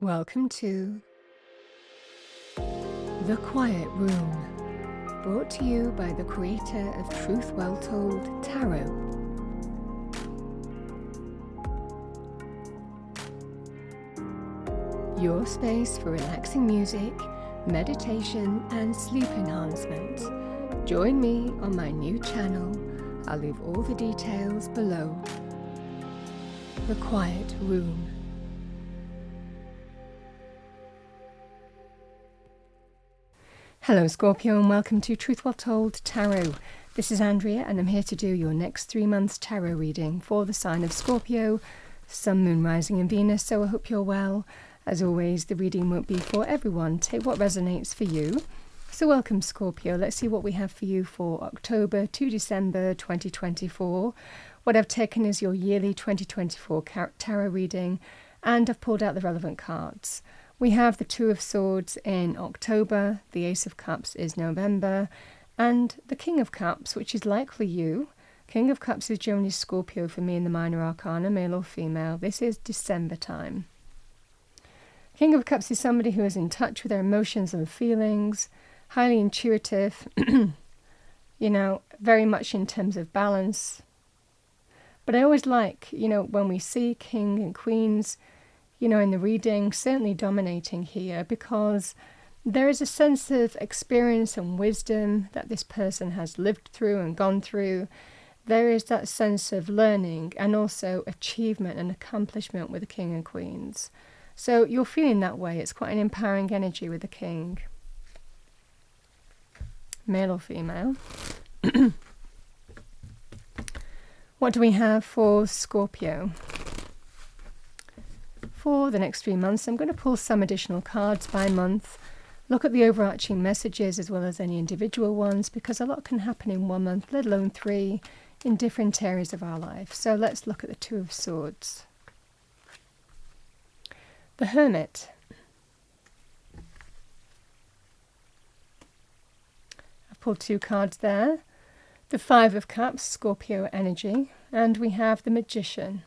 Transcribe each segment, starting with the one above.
Welcome to The Quiet Room, brought to you by the creator of Truth Well Told Tarot. Your space for relaxing music, meditation and sleep enhancement. Join me on my new channel. I'll leave all the details below. The Quiet Room. Hello Scorpio and welcome to Truth Well Told Tarot. This is Andrea and I'm here to do your next 3 months tarot reading for the sign of Scorpio, Sun, Moon, Rising and Venus, so I hope you're well. As always, the reading won't be for everyone. Take what resonates for you. So welcome Scorpio. Let's see what we have for you for October to December 2024. What I've taken is your yearly 2024 tarot reading and I've pulled out the relevant cards. We have the Two of Swords in October, the Ace of Cups is November, and the King of Cups, which is likely you. King of Cups is generally Scorpio for me in the minor arcana, male or female. This is December time. King of Cups is somebody who is in touch with their emotions and feelings, highly intuitive, very much in terms of balance. But I always like, when we see King and Queens, in the reading, certainly dominating here, because there is a sense of experience and wisdom that this person has lived through and gone through. There is that sense of learning and also achievement and accomplishment with the King and Queens. So you're feeling that way. It's quite an empowering energy with the King. Male or female. What do we have for Scorpio? For the next 3 months, I'm going to pull some additional cards by month, look at the overarching messages as well as any individual ones, because a lot can happen in 1 month, let alone 3, in different areas of our life. So let's look at the Two of Swords. The Hermit. I've pulled 2 cards there. The Five of Cups, Scorpio energy, and we have the Magician.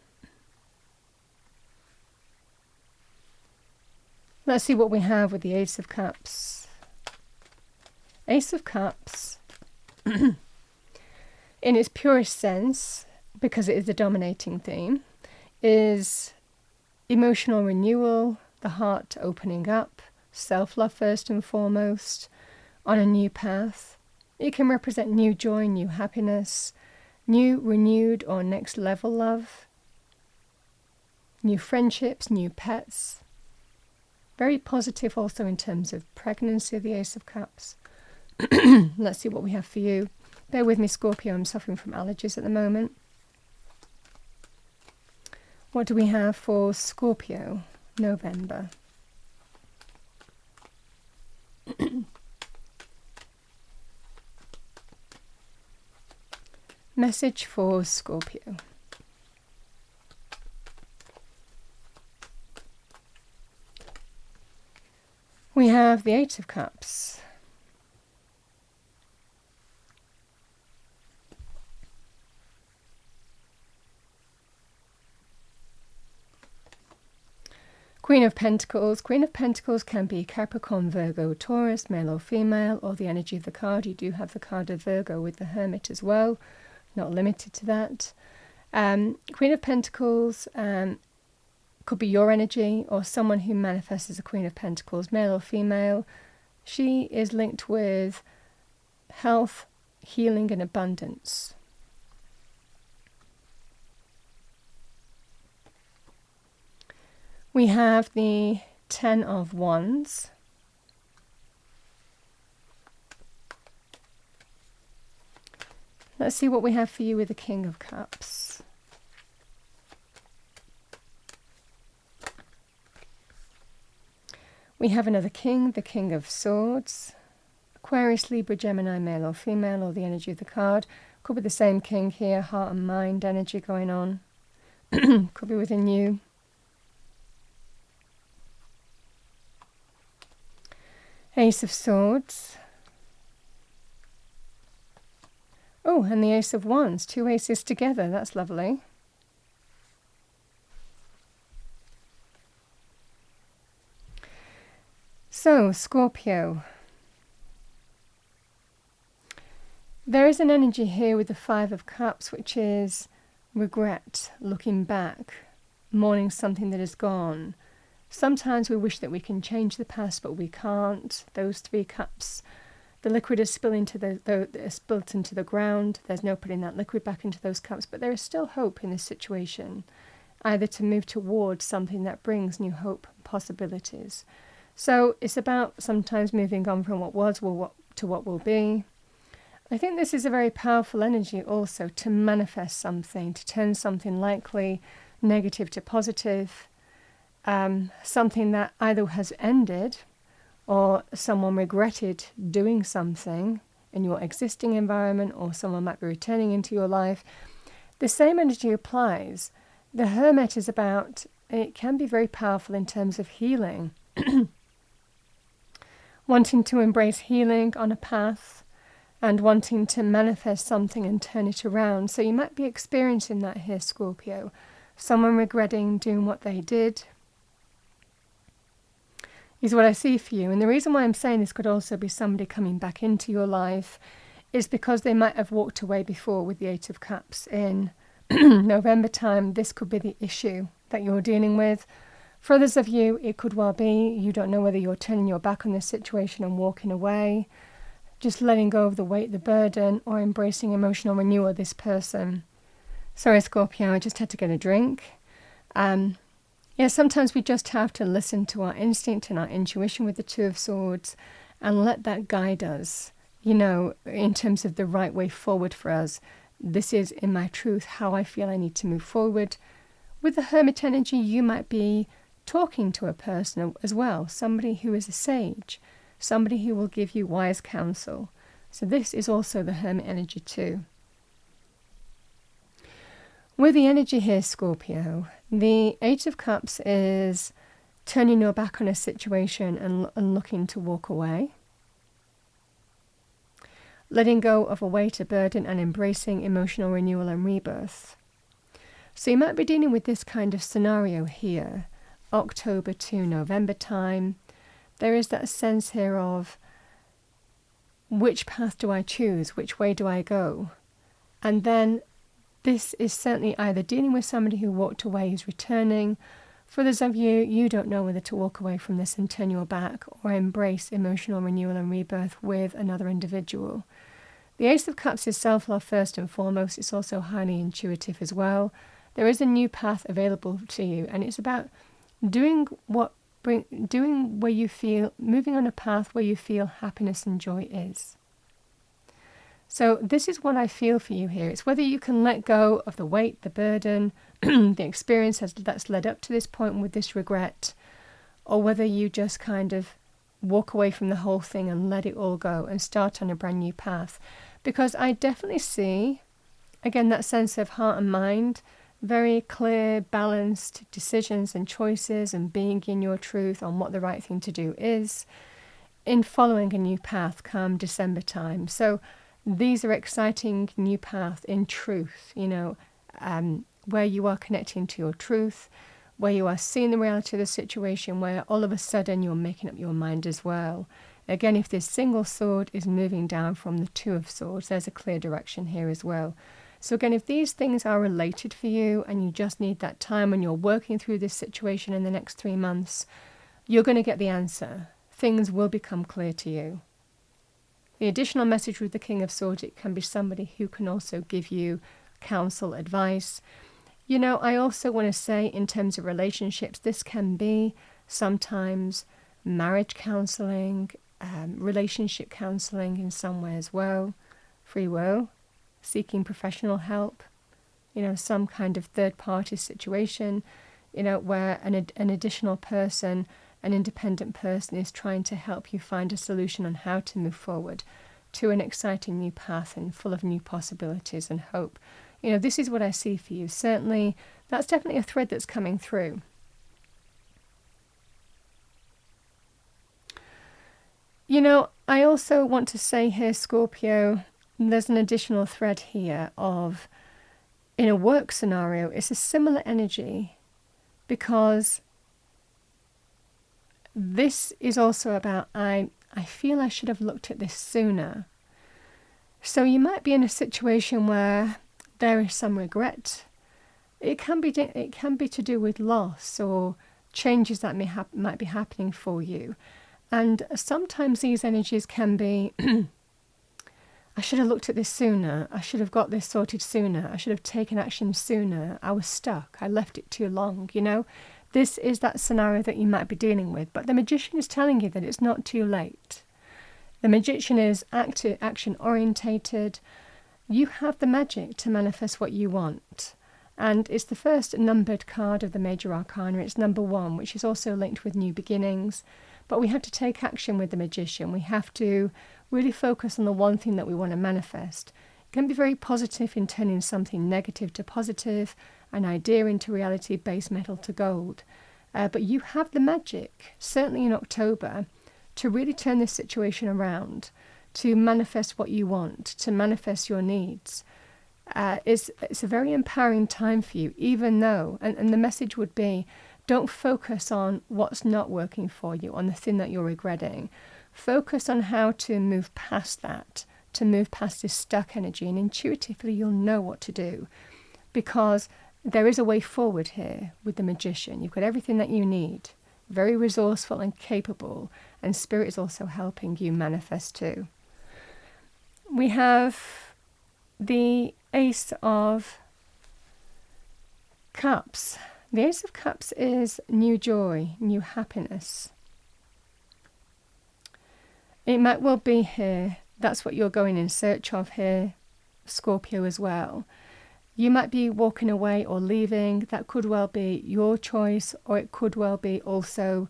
Let's see what we have with the Ace of Cups. Ace of Cups, in its purest sense, because it is the dominating theme, is emotional renewal, the heart opening up, self-love first and foremost, on a new path. It can represent new joy, new happiness, new renewed or next level love, new friendships, new pets. Very positive also in terms of pregnancy, the Ace of Cups. Let's see what we have for you. Bear with me, Scorpio. I'm suffering from allergies at the moment. What do we have for Scorpio, November? Message for Scorpio. We have the Eight of Cups. Queen of Pentacles. Queen of Pentacles can be Capricorn, Virgo, Taurus, male or female, or the energy of the card. You do have the card of Virgo with the Hermit as well, not limited to that. Queen of Pentacles could be your energy or someone who manifests as a Queen of Pentacles, male or female. She is linked with health, healing and abundance. We have the Ten of Wands. Let's see what we have for you with the King of Cups. We have another king, the King of Swords. Aquarius, Libra, Gemini, male or female, or the energy of the card. Could be the same king here, heart and mind energy going on. Could be within you. Ace of Swords. Oh, and the Ace of Wands. 2 aces together. That's lovely. So, Scorpio. There is an energy here with the Five of Cups, which is regret, looking back, mourning something that is gone. Sometimes we wish that we can change the past, but we can't. Those three cups, the liquid is spilt into the ground. There's no putting that liquid back into those cups, but there is still hope in this situation, either to move towards something that brings new hope and possibilities. So it's about sometimes moving on from what was to what will be. I think this is a very powerful energy also to manifest something, to turn something likely negative to positive, something that either has ended or someone regretted doing something in your existing environment, or someone might be returning into your life. The same energy applies. The Hermit is about, it can be very powerful in terms of healing. Wanting to embrace healing on a path, and wanting to manifest something and turn it around. So you might be experiencing that here, Scorpio. Someone regretting doing what they did is what I see for you. And the reason why I'm saying this could also be somebody coming back into your life is because they might have walked away before with the Eight of Cups. In November time, this could be the issue that you're dealing with. For others of you, it could well be you don't know whether you're turning your back on this situation and walking away, just letting go of the weight, the burden, or embracing emotional renewal of this person. Sorry, Scorpio, I just had to get a drink. Sometimes we just have to listen to our instinct and our intuition with the Two of Swords and let that guide us, in terms of the right way forward for us. This is, in my truth, how I feel I need to move forward. With the Hermit energy, you might be talking to a person as well, somebody who is a sage, somebody who will give you wise counsel. So this is also the Hermit energy too. With the energy here, Scorpio, the Eight of Cups is turning your back on a situation and looking to walk away. Letting go of a weight, a burden, and embracing emotional renewal and rebirth. So you might be dealing with this kind of scenario here, October to November time. There is that sense here of, which path do I choose? Which way do I go? And then this is certainly either dealing with somebody who walked away, who's returning. For others of you, you don't know whether to walk away from this and turn your back, or embrace emotional renewal and rebirth with another individual. The Ace of Cups is self-love first and foremost. It's also highly intuitive as well. There is a new path available to you, and it's about moving on a path where you feel happiness and joy is. So this is what I feel for you here. It's whether you can let go of the weight, the burden, the experience that's led up to this point with this regret, or whether you just kind of walk away from the whole thing and let it all go and start on a brand new path. Because I definitely see, again, that sense of heart and mind, very clear, balanced decisions and choices, and being in your truth on what the right thing to do is, in following a new path come December time. So these are exciting new paths in truth, where you are connecting to your truth, where you are seeing the reality of the situation, where all of a sudden you're making up your mind as well. Again, if this single sword is moving down from the Two of Swords, there's a clear direction here as well. So again, if these things are related for you and you just need that time when you're working through this situation in the next 3 months, you're going to get the answer. Things will become clear to you. The additional message with the King of Swords, it can be somebody who can also give you counsel, advice. I also want to say in terms of relationships, this can be sometimes marriage counselling, relationship counselling in some way as well, free will, seeking professional help, some kind of third-party situation, where an additional person, an independent person is trying to help you find a solution on how to move forward to an exciting new path and full of new possibilities and hope. This is what I see for you. Certainly, that's definitely a thread that's coming through. I also want to say here, Scorpio, there's an additional thread here of, in a work scenario, it's a similar energy, because this is also about, I feel I should have looked at this sooner. So you might be in a situation where there is some regret. It can be to do with loss or changes that might be happening for you. And sometimes these energies can be, I should have looked at this sooner. I should have got this sorted sooner. I should have taken action sooner. I was stuck. I left it too long, This is that scenario that you might be dealing with. But the Magician is telling you that it's not too late. The Magician is action-orientated. You have the magic to manifest what you want. And it's the first numbered card of the Major Arcana. It's number 1, which is also linked with new beginnings. But we have to take action with the Magician. We have to really focus on the one thing that we want to manifest. It can be very positive in turning something negative to positive, an idea into reality, base metal to gold. But you have the magic, certainly in October, to really turn this situation around, to manifest what you want, to manifest your needs. It's a very empowering time for you, even though, and the message would be, don't focus on what's not working for you, on the thing that you're regretting. Focus on how to move past that, to move past this stuck energy, and intuitively you'll know what to do. Because there is a way forward here with the Magician. You've got everything that you need. Very resourceful and capable, and Spirit is also helping you manifest too. We have the Ace of Cups. The Ace of Cups is new joy, new happiness. It might well be here, that's what you're going in search of here, Scorpio, as well. You might be walking away or leaving. That could well be your choice, or it could well be also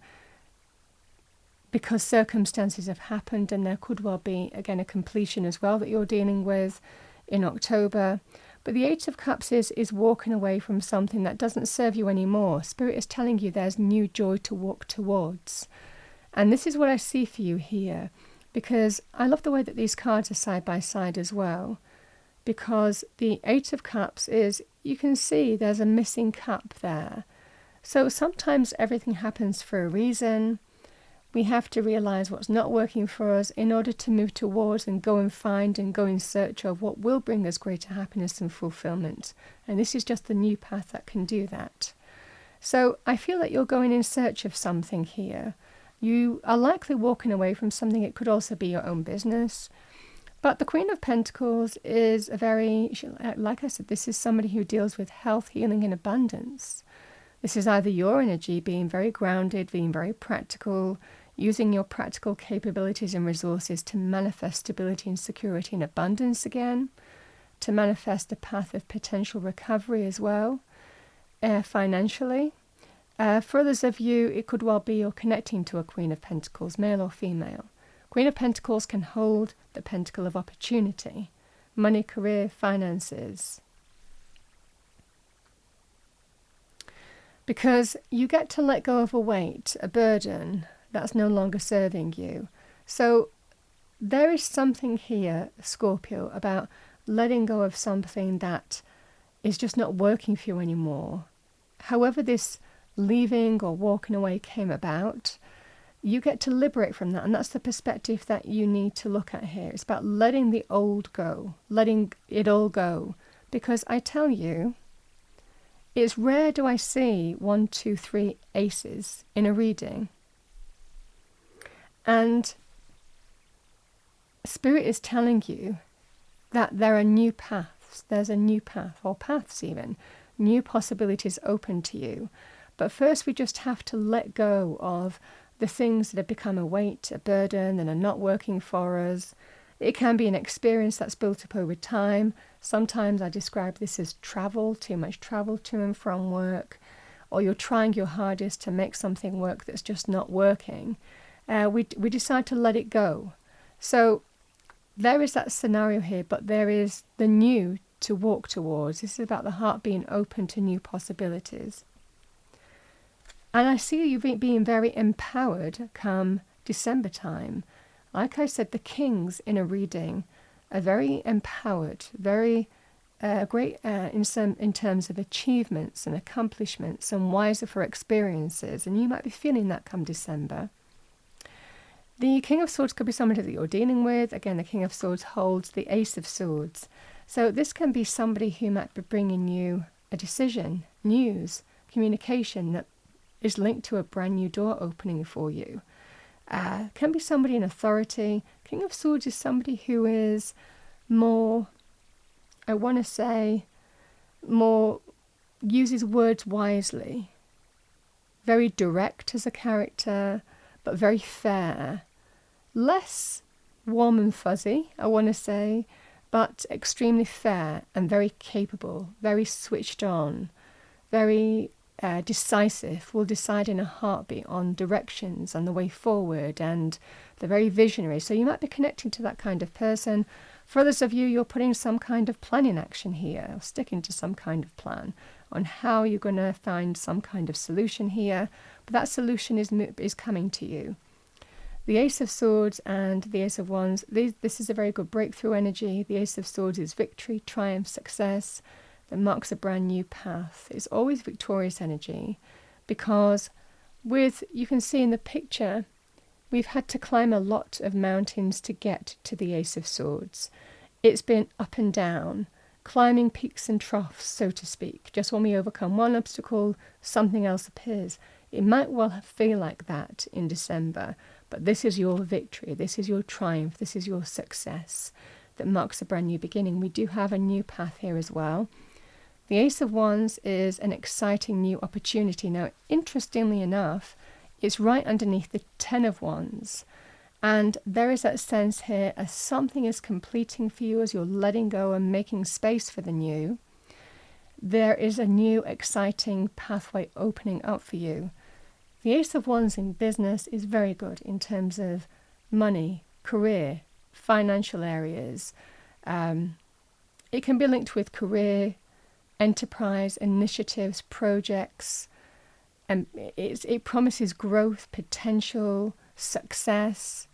because circumstances have happened, and there could well be, again, a completion as well that you're dealing with in October. But the Eight of Cups is walking away from something that doesn't serve you anymore. Spirit is telling you there's new joy to walk towards. And this is what I see for you here, because I love the way that these cards are side by side as well. Because the Eight of Cups is, you can see there's a missing cup there. So sometimes everything happens for a reason. We have to realize what's not working for us in order to move towards and go and find and go in search of what will bring us greater happiness and fulfillment. And this is just the new path that can do that. So I feel that you're going in search of something here. You are likely walking away from something. It could also be your own business. But the Queen of Pentacles is a very, like I said, this is somebody who deals with health, healing, and abundance. This is either your energy being very grounded, being very practical, using your practical capabilities and resources to manifest stability and security and abundance again, to manifest a path of potential recovery as well, financially. For others of you, it could well be you're connecting to a Queen of Pentacles, male or female. Queen of Pentacles can hold the pentacle of opportunity, money, career, finances. Because you get to let go of a weight, a burden that's no longer serving you. So there is something here, Scorpio, about letting go of something that is just not working for you anymore. However this leaving or walking away came about, you get to liberate from that, and that's the perspective that you need to look at here. It's about letting the old go, letting it all go. Because I tell you, it's rare do I see 1, 2, 3 aces in a reading. And Spirit is telling you that there are new paths. There's a new path, or paths even, new possibilities open to you. But first we just have to let go of the things that have become a weight, a burden, and are not working for us. It can be an experience that's built up over time. Sometimes I describe this as travel, too much travel to and from work, or you're trying your hardest to make something work that's just not working. We decide to let it go. So there is that scenario here, but there is the new to walk towards. This is about the heart being open to new possibilities. And I see you being very empowered come December time. Like I said, the kings in a reading are very empowered, very great in terms of achievements and accomplishments, and wiser for experiences. And you might be feeling that come December. The King of Swords could be somebody that you're dealing with. Again, the King of Swords holds the Ace of Swords. So this can be somebody who might be bringing you a decision, news, communication that is linked to a brand new door opening for you. Can be somebody in authority. King of Swords is somebody who is more, I want to say, more uses words wisely. Very direct as a character, but very fair. Less warm and fuzzy, I want to say, but extremely fair and very capable, very switched on, very decisive, will decide in a heartbeat on directions and the way forward, and they're very visionary. So you might be connecting to that kind of person. For others of you, you're putting some kind of plan in action here, or sticking to some kind of plan on how you're going to find some kind of solution here, but that solution is coming to you. The Ace of Swords and the Ace of Wands, this is a very good breakthrough energy. The Ace of Swords is victory, triumph, success, that marks a brand new path. It's always victorious energy, because you can see in the picture, we've had to climb a lot of mountains to get to the Ace of Swords. It's been up and down, climbing peaks and troughs, so to speak. Just when we overcome one obstacle, something else appears. It might well feel like that in December, but this is your victory, this is your triumph, this is your success that marks a brand new beginning. We do have a new path here as well. The Ace of Wands is an exciting new opportunity. Now, interestingly enough, it's right underneath the Ten of Wands. And there is that sense here as something is completing for you, as you're letting go and making space for the new. There is a new exciting pathway opening up for you. The Ace of Wands in business is very good in terms of money, career, financial areas. It can be linked with career, enterprise, initiatives, projects, and it promises growth, potential, success.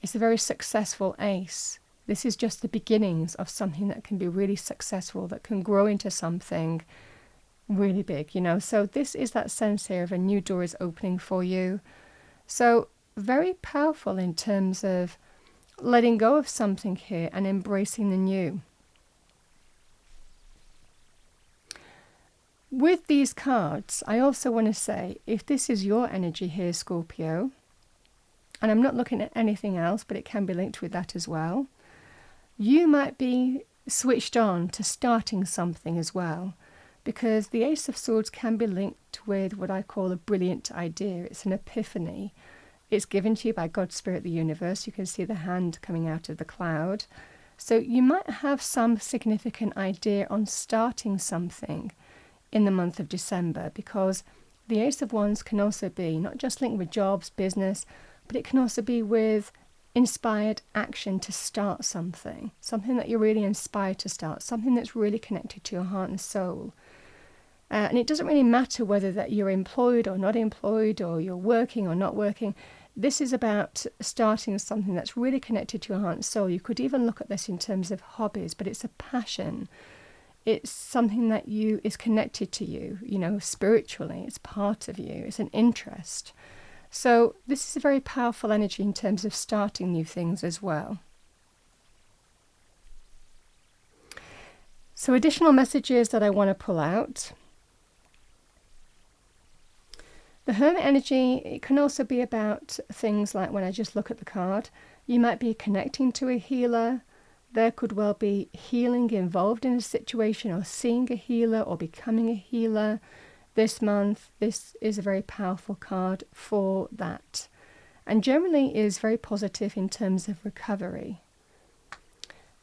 It's a very successful ace. This is just the beginnings of something that can be really successful, that can grow into something really big, So this is that sense here of a new door is opening for you. So very powerful in terms of letting go of something here and embracing the new. With these cards, I also want to say, if this is your energy here, Scorpio, and I'm not looking at anything else, but it can be linked with that as well, you might be switched on to starting something as well, because the Ace of Swords can be linked with what I call a brilliant idea. It's an epiphany. It's given to you by God's Spirit, the universe. You can see the hand coming out of the cloud. So you might have some significant idea on starting something in the month of December, because the Ace of Wands can also be not just linked with jobs, business, but it can also be with inspired action to start something that you're really inspired to start, something that's really connected to your heart and soul. And it doesn't really matter whether that you're employed or not employed, or you're working or not working. This is about starting something that's really connected to your heart and soul. You could even look at this in terms of hobbies, but it's a passion. It's something that is connected to you, spiritually. It's part of you. It's an interest. So this is a very powerful energy in terms of starting new things as well. So additional messages that I want to pull out. The Hermit energy, it can also be about things like, when I just look at the card, you might be connecting to a healer. There could well be healing involved in a situation, or seeing a healer or becoming a healer this month. This is a very powerful card for that, and generally is very positive in terms of recovery.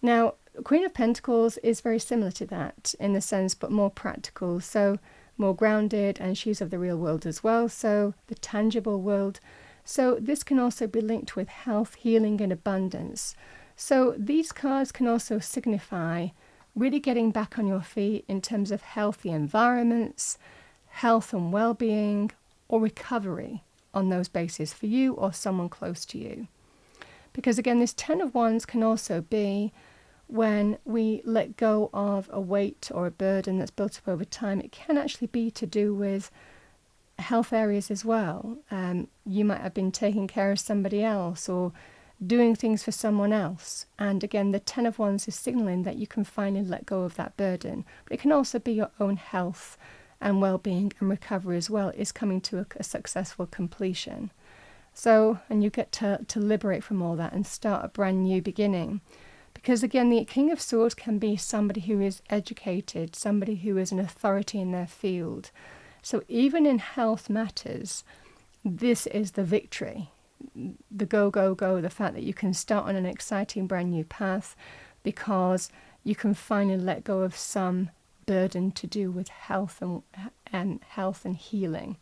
Now, Queen of Pentacles is very similar to that in the sense, but more practical, so more grounded, and she's of the real world as well, so the tangible world. So this can also be linked with health, healing, and abundance. So these cards can also signify really getting back on your feet in terms of healthy environments, health and well-being, or recovery on those bases for you or someone close to you. Because again, this Ten of Wands can also be when we let go of a weight or a burden that's built up over time. It can actually be to do with health areas as well. You might have been taking care of somebody else or doing things for someone else. And again, the Ten of Wands is signaling that you can finally let go of that burden. But it can also be your own health and well-being and recovery as well is coming to a successful completion. So, and you get to liberate from all that and start a brand new beginning. Because again, the King of Swords can be somebody who is educated, somebody who is an authority in their field. So even in health matters, this is the victory. The go, go, go, the fact that you can start on an exciting brand new path because you can finally let go of some burden to do with health and healing.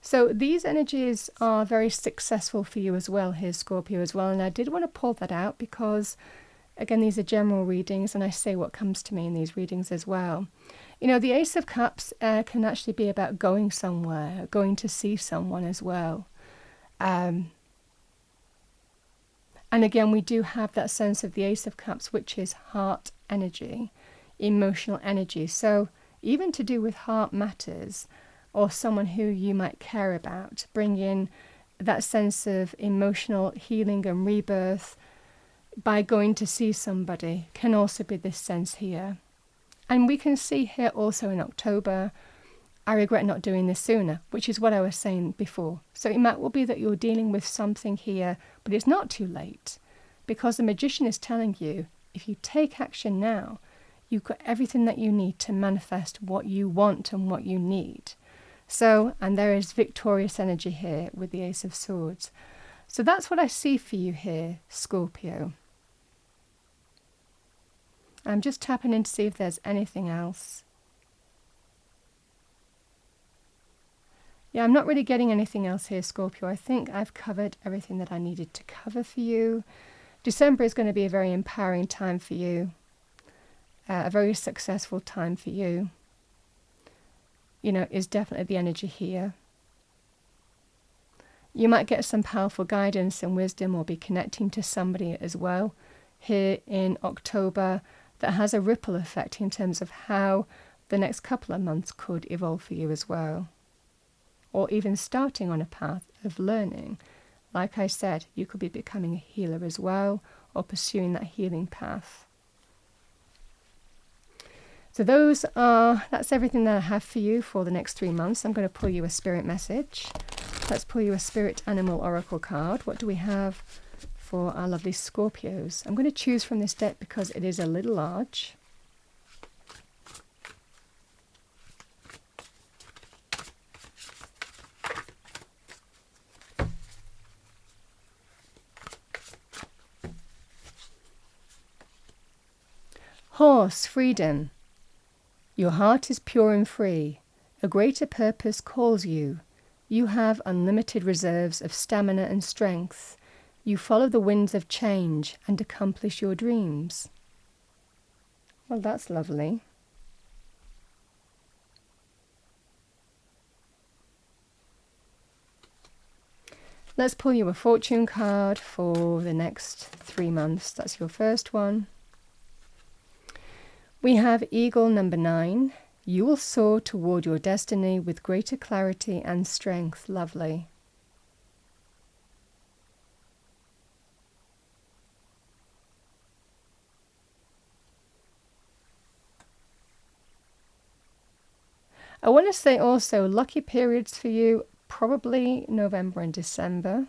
So these energies are very successful for you as well here, Scorpio, as well. And I did want to pull that out because, again, these are general readings and I say what comes to me in these readings as well. You know, the Ace of Cups can actually be about going somewhere, going to see someone as well. And again, we do have that sense of the Ace of Cups, which is heart energy, emotional energy. So even to do with heart matters or someone who you might care about, bring in that sense of emotional healing and rebirth by going to see somebody can also be this sense here. And we can see here also in October, I regret not doing this sooner, which is what I was saying before. So it might well be that you're dealing with something here, but it's not too late because the Magician is telling you, if you take action now, you've got everything that you need to manifest what you want and what you need. So, and there is victorious energy here with the Ace of Swords. So that's what I see for you here, Scorpio. I'm just tapping in to see if there's anything else. Yeah, I'm not really getting anything else here, Scorpio. I think I've covered everything that I needed to cover for you. December is going to be a very empowering time for you, a very successful time for you. You know, is definitely the energy here. You might get some powerful guidance and wisdom or be connecting to somebody as well here in October that has a ripple effect in terms of how the next couple of months could evolve for you as well. Or even starting on a path of learning. Like I said, you could be becoming a healer as well or pursuing that healing path. So that's everything that I have for you for the next 3 months. I'm going to pull you a spirit message. Let's pull you a spirit animal oracle card. What do we have for our lovely Scorpios? I'm going to choose from this deck because it is a little large. Horse, freedom. Your heart is pure and free. A greater purpose calls you. You have unlimited reserves of stamina and strength. You follow the winds of change and accomplish your dreams. Well, that's lovely. Let's pull you a fortune card for the next 3 months. That's your first one. We have Eagle number 9. You will soar toward your destiny with greater clarity and strength. Lovely. I want to say also lucky periods for you, probably November and December.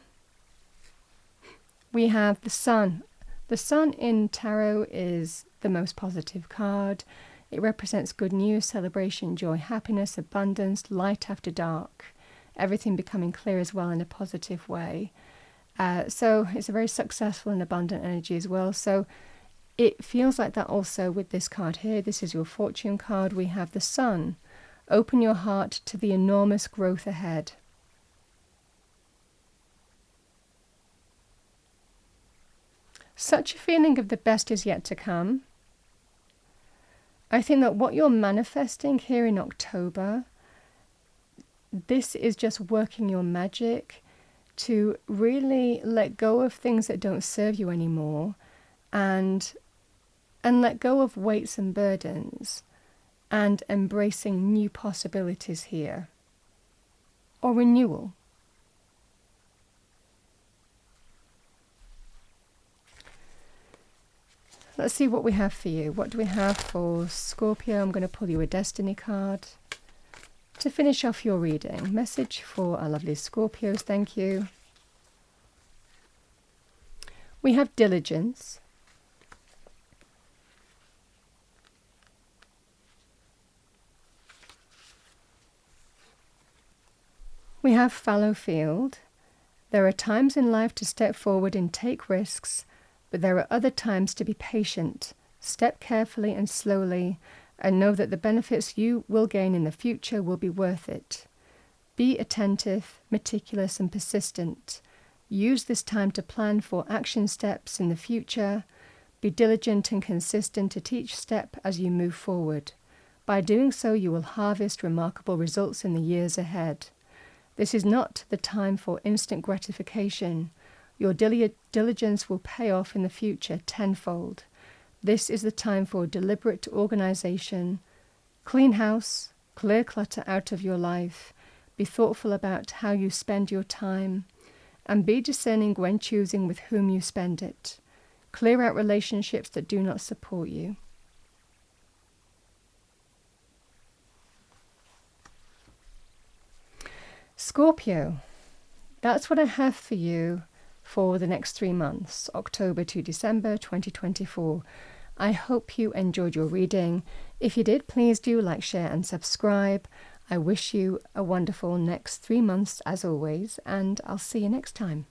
We have the Sun. The Sun in tarot is the most positive card. It represents good news, celebration, joy, happiness, abundance, light after dark, everything becoming clear as well in a positive way. So it's a very successful and abundant energy as well. So it feels like that also with this card here. This is your fortune card. We have the Sun. Open your heart to the enormous growth ahead. Such a feeling of the best is yet to come. I think that what you're manifesting here in October, this is just working your magic to really let go of things that don't serve you anymore and let go of weights and burdens and embracing new possibilities here. or renewal? Let's see what we have for you. What do we have for Scorpio? I'm going to pull you a destiny card to finish off your reading. Message for our lovely Scorpios, thank you. We have diligence. We have fallow field. There are times in life to step forward and take risks, but there are other times to be patient. Step carefully and slowly, and know that the benefits you will gain in the future will be worth it. Be attentive, meticulous, and persistent. Use this time to plan for action steps in the future. Be diligent and consistent at each step as you move forward. By doing so, you will harvest remarkable results in the years ahead. This is not the time for instant gratification. Your diligence will pay off in the future tenfold. This is the time for deliberate organization. Clean house, clear clutter out of your life. Be thoughtful about how you spend your time, and be discerning when choosing with whom you spend it. Clear out relationships that do not support you. Scorpio, that's what I have for you for the next 3 months, October to December 2024. I hope you enjoyed your reading. If you did, please do like, share and subscribe. I wish you a wonderful next 3 months as always, and I'll see you next time.